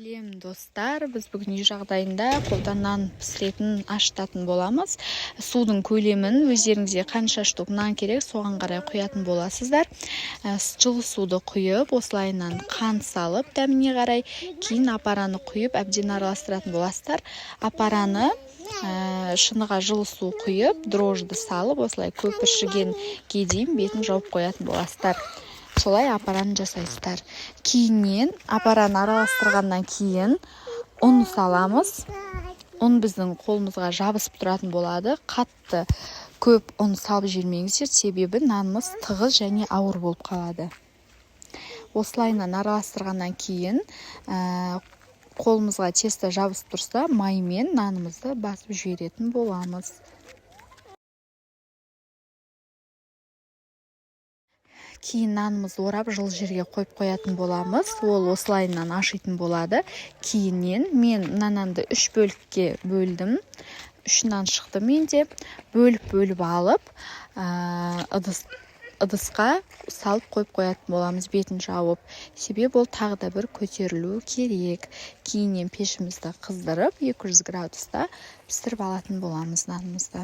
Сәлем достар, біз бүгін үй жағдайында қолдан нан пісіретін ашытатын боламыз. Судың көлемін өздеріңізге қанша штук нан керек, соған қарай құятын боласыздар. Жылы суды құйып, осылайынан қант салып, дәміне қарай, кейін апараны құйып, әбден араластыратын боласыздар. Апараны шыныға жылы су құйып, дрожжды салып, осылай көпіршігенге дейін бетін жауып қоятын боласыздар. Солай апараны жасайсыздар. Кейіннен апараны араластырғаннан кейін ұн саламыз. Ұн біздің қолымызға жабысып тұратын болады. Қатты көп ұн салып жібермеңіздер, себебі нанымыз тығыз және ауыр болып қалады. Осылайынан араластырғаннан кейін қолымызға тесто жабысып тұрса, маймен нанымызды басып жіберетін боламыз. Кейін нанымызды орап жылы жерге қойып қоятын боламыз. Ол осылайынан ашитын болады. Кейіннен мен нанды 3 бөлікке бөлдім. 3 нан шықты менде. Бөліп алып, ыдысқа салып қойып қоятын боламыз, бетін жауып. Себебі ол тағы да бір көтерілу керек. Кейіннен пешімізді қыздырып 200 градуста пісіріп алатын боламыз нанымызды.